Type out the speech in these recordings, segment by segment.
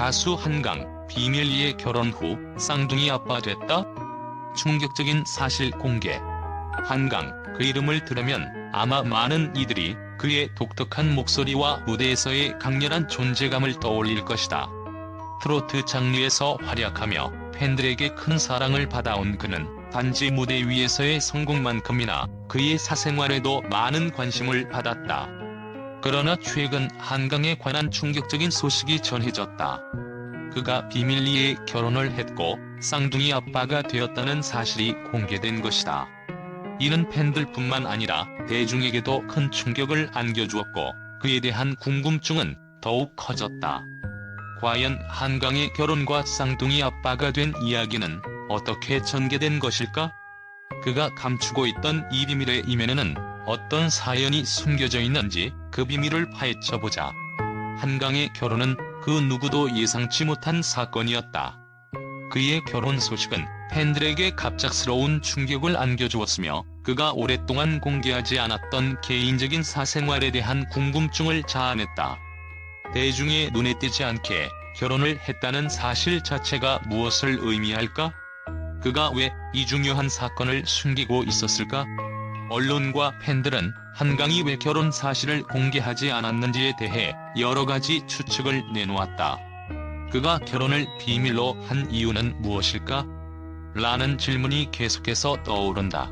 가수 한강, 비밀리에 결혼 후 쌍둥이 아빠 됐다? 충격적인 사실 공개. 한강, 그 이름을 들으면 아마 많은 이들이 그의 독특한 목소리와 무대에서의 강렬한 존재감을 떠올릴 것이다. 트로트 장르에서 활약하며 팬들에게 큰 사랑을 받아온 그는 단지 무대 위에서의 성공만큼이나 그의 사생활에도 많은 관심을 받았다. 그러나 최근 한강에 관한 충격적인 소식이 전해졌다. 그가 비밀리에 결혼을 했고 쌍둥이 아빠가 되었다는 사실이 공개된 것이다. 이는 팬들뿐만 아니라 대중에게도 큰 충격을 안겨주었고 그에 대한 궁금증은 더욱 커졌다. 과연 한강의 결혼과 쌍둥이 아빠가 된 이야기는 어떻게 전개된 것일까? 그가 감추고 있던 이 비밀의 이면에는 어떤 사연이 숨겨져 있는지 그 비밀을 파헤쳐보자. 한강의 결혼은 그 누구도 예상치 못한 사건이었다. 그의 결혼 소식은 팬들에게 갑작스러운 충격을 안겨주었으며 그가 오랫동안 공개하지 않았던 개인적인 사생활에 대한 궁금증을 자아냈다. 대중의 눈에 띄지 않게 결혼을 했다는 사실 자체가 무엇을 의미할까? 그가 왜 이 중요한 사건을 숨기고 있었을까? 언론과 팬들은 한강이 왜 결혼 사실을 공개하지 않았는지에 대해 여러 가지 추측을 내놓았다. 그가 결혼을 비밀로 한 이유는 무엇일까? 라는 질문이 계속해서 떠오른다.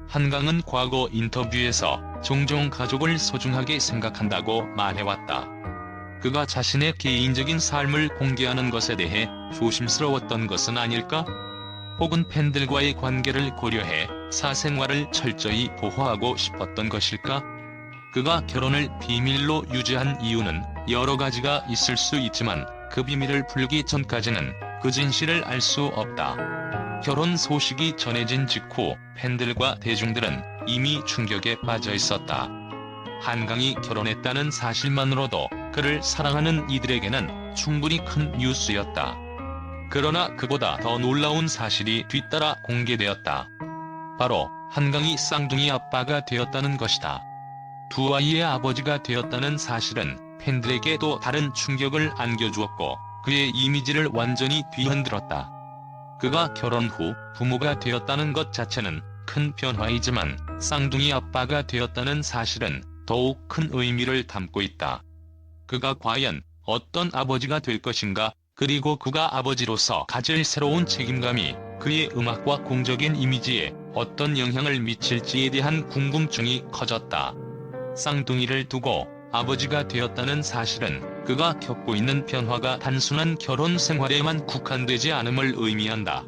한강은 과거 인터뷰에서 종종 가족을 소중하게 생각한다고 말해왔다. 그가 자신의 개인적인 삶을 공개하는 것에 대해 조심스러웠던 것은 아닐까? 혹은 팬들과의 관계를 고려해 사생활을 철저히 보호하고 싶었던 것일까? 그가 결혼을 비밀로 유지한 이유는 여러 가지가 있을 수 있지만 그 비밀을 풀기 전까지는 그 진실을 알 수 없다. 결혼 소식이 전해진 직후 팬들과 대중들은 이미 충격에 빠져 있었다. 한강이 결혼했다는 사실만으로도 그를 사랑하는 이들에게는 충분히 큰 뉴스였다. 그러나 그보다 더 놀라운 사실이 뒤따라 공개되었다. 바로 한강이 쌍둥이 아빠가 되었다는 것이다. 두 아이의 아버지가 되었다는 사실은 팬들에게도 다른 충격을 안겨주었고 그의 이미지를 완전히 뒤흔들었다. 그가 결혼 후 부모가 되었다는 것 자체는 큰 변화이지만 쌍둥이 아빠가 되었다는 사실은 더욱 큰 의미를 담고 있다. 그가 과연 어떤 아버지가 될 것인가? 그리고 그가 아버지로서 가질 새로운 책임감이 그의 음악과 공적인 이미지에 어떤 영향을 미칠지에 대한 궁금증이 커졌다. 쌍둥이를 두고 아버지가 되었다는 사실은 그가 겪고 있는 변화가 단순한 결혼 생활에만 국한되지 않음을 의미한다.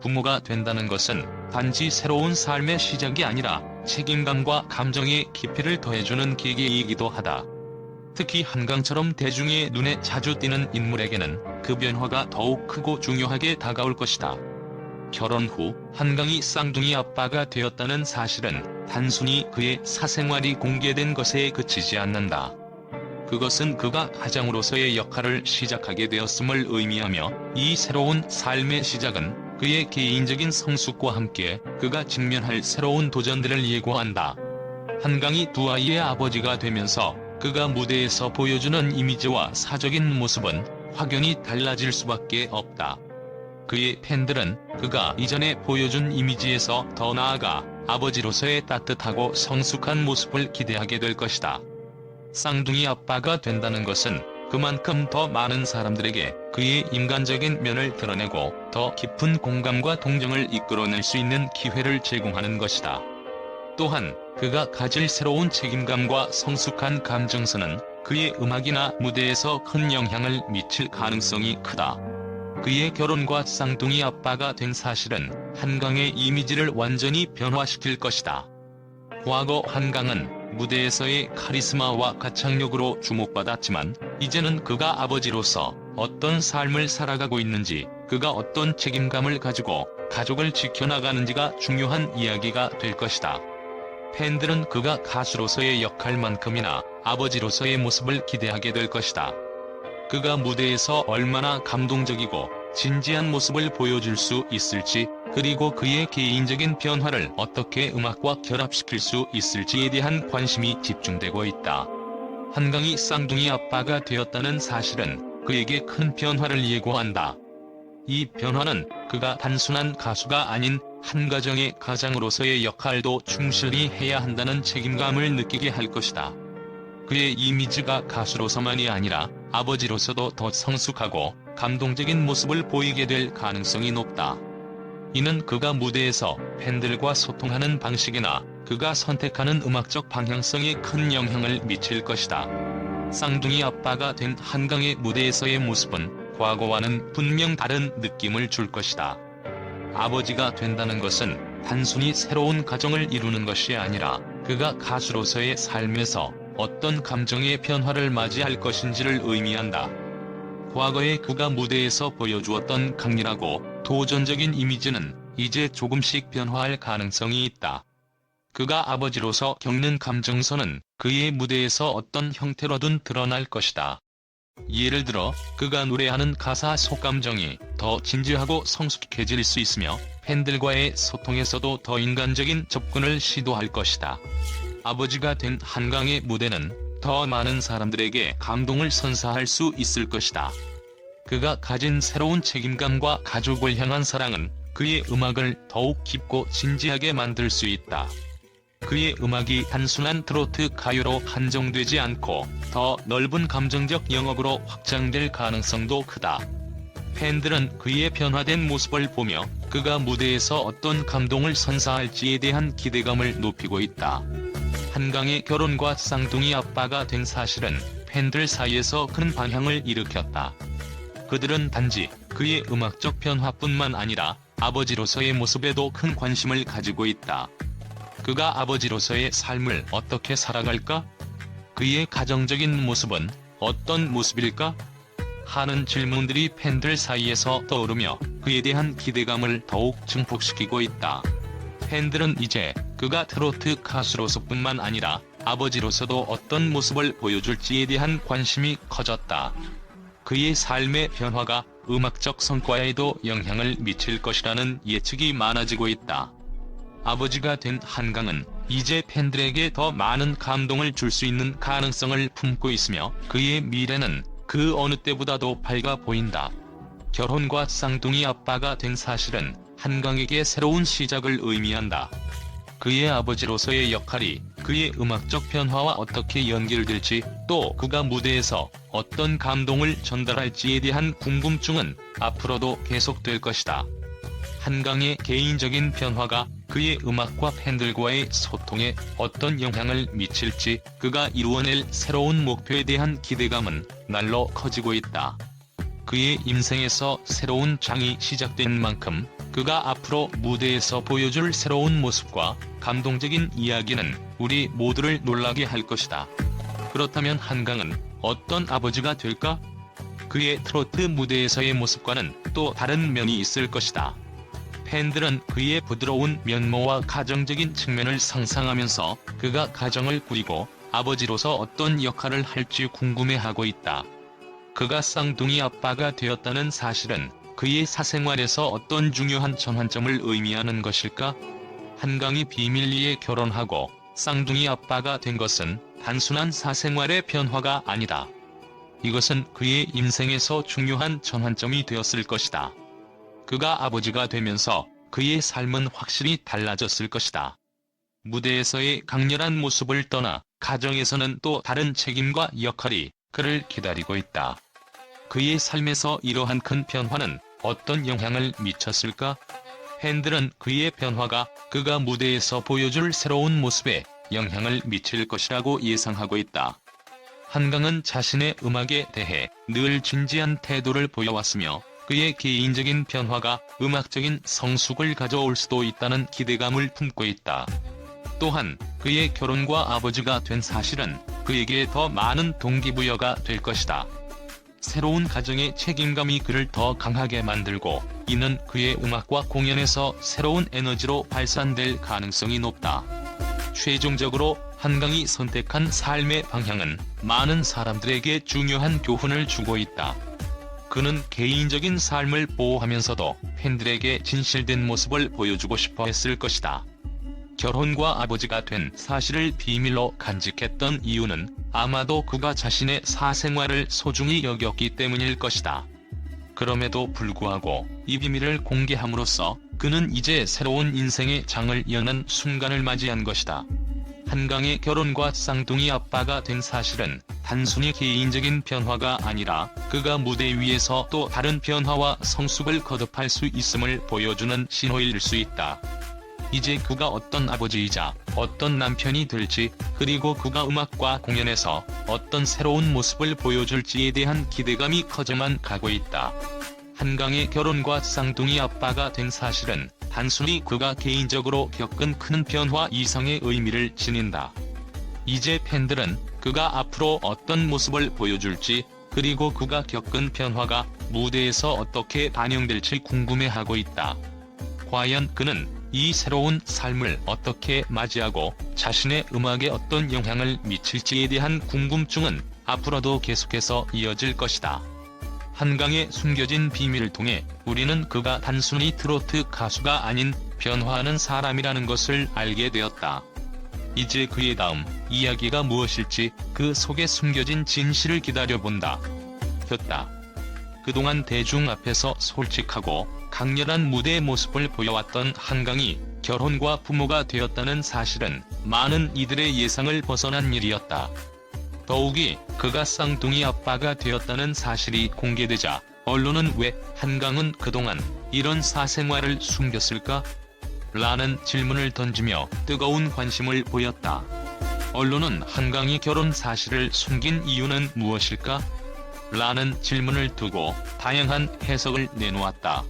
부모가 된다는 것은 단지 새로운 삶의 시작이 아니라 책임감과 감정의 깊이를 더해주는 계기이기도 하다. 특히 한강처럼 대중의 눈에 자주 띄는 인물에게는 그 변화가 더욱 크고 중요하게 다가올 것이다. 결혼 후 한강이 쌍둥이 아빠가 되었다는 사실은 단순히 그의 사생활이 공개된 것에 그치지 않는다. 그것은 그가 가장으로서의 역할을 시작하게 되었음을 의미하며 이 새로운 삶의 시작은 그의 개인적인 성숙과 함께 그가 직면할 새로운 도전들을 예고한다. 한강이 두 아이의 아버지가 되면서 그가 무대에서 보여주는 이미지와 사적인 모습은 확연히 달라질 수밖에 없다. 그의 팬들은 그가 이전에 보여준 이미지에서 더 나아가 아버지로서의 따뜻하고 성숙한 모습을 기대하게 될 것이다. 쌍둥이 아빠가 된다는 것은 그만큼 더 많은 사람들에게 그의 인간적인 면을 드러내고 더 깊은 공감과 동정을 이끌어낼 수 있는 기회를 제공하는 것이다. 또한 그가 가질 새로운 책임감과 성숙한 감정선은 그의 음악이나 무대에서 큰 영향을 미칠 가능성이 크다. 그의 결혼과 쌍둥이 아빠가 된 사실은 한강의 이미지를 완전히 변화시킬 것이다. 과거 한강은 무대에서의 카리스마와 가창력으로 주목받았지만 이제는 그가 아버지로서 어떤 삶을 살아가고 있는지, 그가 어떤 책임감을 가지고 가족을 지켜나가는지가 중요한 이야기가 될 것이다. 팬들은 그가 가수로서의 역할만큼이나 아버지로서의 모습을 기대하게 될 것이다. 그가 무대에서 얼마나 감동적이고 진지한 모습을 보여줄 수 있을지, 그리고 그의 개인적인 변화를 어떻게 음악과 결합시킬 수 있을지에 대한 관심이 집중되고 있다. 한강이 쌍둥이 아빠가 되었다는 사실은 그에게 큰 변화를 예고한다. 이 변화는 그가 단순한 가수가 아닌 한 가정의 가장으로서의 역할도 충실히 해야 한다는 책임감을 느끼게 할 것이다. 그의 이미지가 가수로서만이 아니라 아버지로서도 더 성숙하고 감동적인 모습을 보이게 될 가능성이 높다. 이는 그가 무대에서 팬들과 소통하는 방식이나 그가 선택하는 음악적 방향성에 큰 영향을 미칠 것이다. 쌍둥이 아빠가 된 한강의 무대에서의 모습은 과거와는 분명 다른 느낌을 줄 것이다. 아버지가 된다는 것은 단순히 새로운 가정을 이루는 것이 아니라 그가 가수로서의 삶에서 어떤 감정의 변화를 맞이할 것인지를 의미한다. 과거에 그가 무대에서 보여주었던 강렬하고 도전적인 이미지는 이제 조금씩 변화할 가능성이 있다. 그가 아버지로서 겪는 감정선은 그의 무대에서 어떤 형태로든 드러날 것이다. 예를 들어 그가 노래하는 가사 속 감정이 더 진지하고 성숙해질 수 있으며 팬들과의 소통에서도 더 인간적인 접근을 시도할 것이다. 아버지가 된 한강의 무대는 더 많은 사람들에게 감동을 선사할 수 있을 것이다. 그가 가진 새로운 책임감과 가족을 향한 사랑은 그의 음악을 더욱 깊고 진지하게 만들 수 있다. 그의 음악이 단순한 트로트 가요로 한정되지 않고 더 넓은 감정적 영역으로 확장될 가능성도 크다. 팬들은 그의 변화된 모습을 보며 그가 무대에서 어떤 감동을 선사할지에 대한 기대감을 높이고 있다. 한강의 결혼과 쌍둥이 아빠가 된 사실은 팬들 사이에서 큰 반향을 일으켰다. 그들은 단지 그의 음악적 변화뿐만 아니라 아버지로서의 모습에도 큰 관심을 가지고 있다. 그가 아버지로서의 삶을 어떻게 살아갈까? 그의 가정적인 모습은 어떤 모습일까? 하는 질문들이 팬들 사이에서 떠오르며 그에 대한 기대감을 더욱 증폭시키고 있다. 팬들은 이제 그가 트로트 가수로서뿐만 아니라 아버지로서도 어떤 모습을 보여줄지에 대한 관심이 커졌다. 그의 삶의 변화가 음악적 성과에도 영향을 미칠 것이라는 예측이 많아지고 있다. 아버지가 된 한강은 이제 팬들에게 더 많은 감동을 줄 수 있는 가능성을 품고 있으며 그의 미래는 그 어느 때보다도 밝아 보인다. 결혼과 쌍둥이 아빠가 된 사실은 한강에게 새로운 시작을 의미한다. 그의 아버지로서의 역할이 그의 음악적 변화와 어떻게 연결될지 또 그가 무대에서 어떤 감동을 전달할지에 대한 궁금증은 앞으로도 계속될 것이다. 한강의 개인적인 변화가 그의 음악과 팬들과의 소통에 어떤 영향을 미칠지 그가 이루어낼 새로운 목표에 대한 기대감은 날로 커지고 있다. 그의 인생에서 새로운 장이 시작된 만큼 그가 앞으로 무대에서 보여줄 새로운 모습과 감동적인 이야기는 우리 모두를 놀라게 할 것이다. 그렇다면 한강은 어떤 아버지가 될까? 그의 트로트 무대에서의 모습과는 또 다른 면이 있을 것이다. 팬들은 그의 부드러운 면모와 가정적인 측면을 상상하면서 그가 가정을 꾸리고 아버지로서 어떤 역할을 할지 궁금해하고 있다. 그가 쌍둥이 아빠가 되었다는 사실은 그의 사생활에서 어떤 중요한 전환점을 의미하는 것일까? 한강이 비밀리에 결혼하고 쌍둥이 아빠가 된 것은 단순한 사생활의 변화가 아니다. 이것은 그의 인생에서 중요한 전환점이 되었을 것이다. 그가 아버지가 되면서 그의 삶은 확실히 달라졌을 것이다. 무대에서의 강렬한 모습을 떠나 가정에서는 또 다른 책임과 역할이 그를 기다리고 있다. 그의 삶에서 이러한 큰 변화는 어떤 영향을 미쳤을까? 팬들은 그의 변화가 그가 무대에서 보여줄 새로운 모습에 영향을 미칠 것이라고 예상하고 있다. 한강은 자신의 음악에 대해 늘 진지한 태도를 보여왔으며 그의 개인적인 변화가 음악적인 성숙을 가져올 수도 있다는 기대감을 품고 있다. 또한 그의 결혼과 아버지가 된 사실은 그에게 더 많은 동기부여가 될 것이다. 새로운 가정의 책임감이 그를 더 강하게 만들고 이는 그의 음악과 공연에서 새로운 에너지로 발산될 가능성이 높다. 최종적으로 한강이 선택한 삶의 방향은 많은 사람들에게 중요한 교훈을 주고 있다. 그는 개인적인 삶을 보호하면서도 팬들에게 진실된 모습을 보여주고 싶어 했을 것이다. 결혼과 아버지가 된 사실을 비밀로 간직했던 이유는 아마도 그가 자신의 사생활을 소중히 여겼기 때문일 것이다. 그럼에도 불구하고 이 비밀을 공개함으로써 그는 이제 새로운 인생의 장을 여는 순간을 맞이한 것이다. 한강의 결혼과 쌍둥이 아빠가 된 사실은 단순히 개인적인 변화가 아니라 그가 무대 위에서 또 다른 변화와 성숙을 거듭할 수 있음을 보여주는 신호일 수 있다. 이제 그가 어떤 아버지이자 어떤 남편이 될지, 그리고 그가 음악과 공연에서 어떤 새로운 모습을 보여줄지에 대한 기대감이 커져만 가고 있다. 한강의 결혼과 쌍둥이 아빠가 된 사실은 단순히 그가 개인적으로 겪은 큰 변화 이상의 의미를 지닌다. 이제 팬들은 그가 앞으로 어떤 모습을 보여줄지, 그리고 그가 겪은 변화가 무대에서 어떻게 반영될지 궁금해하고 있다. 과연 그는 이 새로운 삶을 어떻게 맞이하고 자신의 음악에 어떤 영향을 미칠지에 대한 궁금증은 앞으로도 계속해서 이어질 것이다. 한강의 숨겨진 비밀을 통해 우리는 그가 단순히 트로트 가수가 아닌 변화하는 사람이라는 것을 알게 되었다. 이제 그의 다음 이야기가 무엇일지 그 속에 숨겨진 진실을 기다려본다. 그동안 대중 앞에서 솔직하고 강렬한 무대의 모습을 보여왔던 한강이 결혼과 부모가 되었다는 사실은 많은 이들의 예상을 벗어난 일이었다. 더욱이 그가 쌍둥이 아빠가 되었다는 사실이 공개되자 언론은 왜 한강은 그동안 이런 사생활을 숨겼을까? 라는 질문을 던지며 뜨거운 관심을 보였다. 언론은 한강이 결혼 사실을 숨긴 이유는 무엇일까? 라는 질문을 두고 다양한 해석을 내놓았다.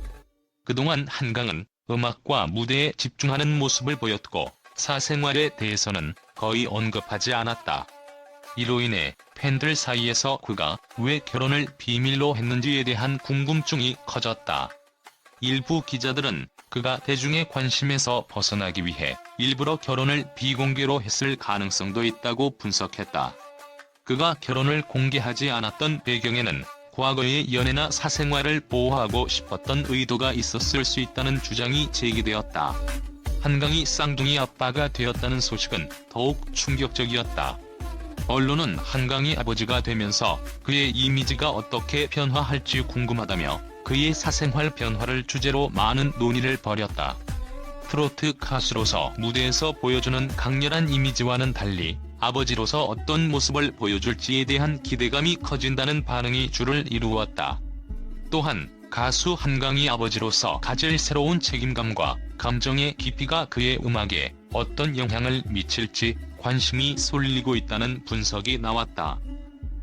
그동안 한강은 음악과 무대에 집중하는 모습을 보였고 사생활에 대해서는 거의 언급하지 않았다. 이로 인해 팬들 사이에서 그가 왜 결혼을 비밀로 했는지에 대한 궁금증이 커졌다. 일부 기자들은 그가 대중의 관심에서 벗어나기 위해 일부러 결혼을 비공개로 했을 가능성도 있다고 분석했다. 그가 결혼을 공개하지 않았던 배경에는 과거의 연애나 사생활을 보호하고 싶었던 의도가 있었을 수 있다는 주장이 제기되었다. 한강이 쌍둥이 아빠가 되었다는 소식은 더욱 충격적이었다. 언론은 한강이 아버지가 되면서 그의 이미지가 어떻게 변화할지 궁금하다며 그의 사생활 변화를 주제로 많은 논의를 벌였다. 트로트 가수로서 무대에서 보여주는 강렬한 이미지와는 달리 아버지로서 어떤 모습을 보여줄지에 대한 기대감이 커진다는 반응이 주를 이루었다. 또한 가수 한강이 아버지로서 가질 새로운 책임감과 감정의 깊이가 그의 음악에 어떤 영향을 미칠지 관심이 쏠리고 있다는 분석이 나왔다.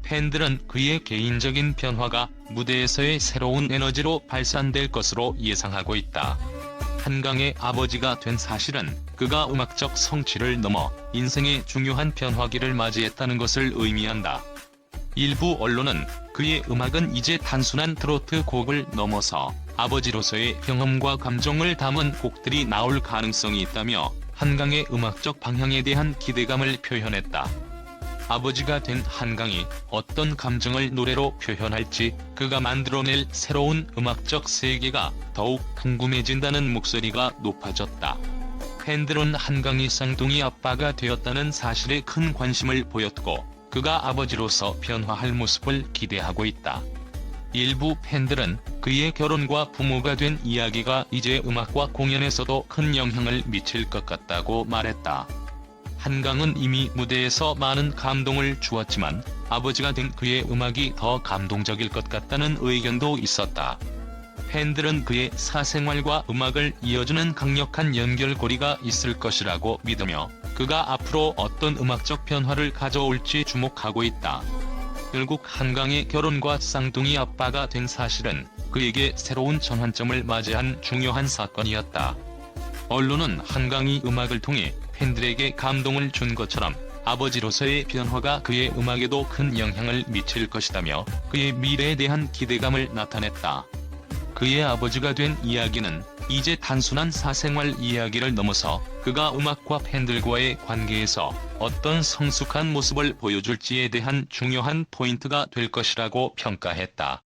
팬들은 그의 개인적인 변화가 무대에서의 새로운 에너지로 발산될 것으로 예상하고 있다. 한강의 아버지가 된 사실은 그가 음악적 성취를 넘어 인생의 중요한 변화기를 맞이했다는 것을 의미한다. 일부 언론은 그의 음악은 이제 단순한 트로트 곡을 넘어서 아버지로서의 경험과 감정을 담은 곡들이 나올 가능성이 있다며 한강의 음악적 방향에 대한 기대감을 표현했다. 아버지가 된 한강이 어떤 감정을 노래로 표현할지, 그가 만들어낼 새로운 음악적 세계가 더욱 궁금해진다는 목소리가 높아졌다. 팬들은 한강이 쌍둥이 아빠가 되었다는 사실에 큰 관심을 보였고 그가 아버지로서 변화할 모습을 기대하고 있다. 일부 팬들은 그의 결혼과 부모가 된 이야기가 이제 음악과 공연에서도 큰 영향을 미칠 것 같다고 말했다. 한강은 이미 무대에서 많은 감동을 주었지만 아버지가 된 그의 음악이 더 감동적일 것 같다는 의견도 있었다. 팬들은 그의 사생활과 음악을 이어주는 강력한 연결고리가 있을 것이라고 믿으며 그가 앞으로 어떤 음악적 변화를 가져올지 주목하고 있다. 결국 한강의 결혼과 쌍둥이 아빠가 된 사실은 그에게 새로운 전환점을 맞이한 중요한 사건이었다. 언론은 한강이 음악을 통해 팬들에게 감동을 준 것처럼 아버지로서의 변화가 그의 음악에도 큰 영향을 미칠 것이다며 그의 미래에 대한 기대감을 나타냈다. 그의 아버지가 된 이야기는 이제 단순한 사생활 이야기를 넘어서 그가 음악과 팬들과의 관계에서 어떤 성숙한 모습을 보여줄지에 대한 중요한 포인트가 될 것이라고 평가했다.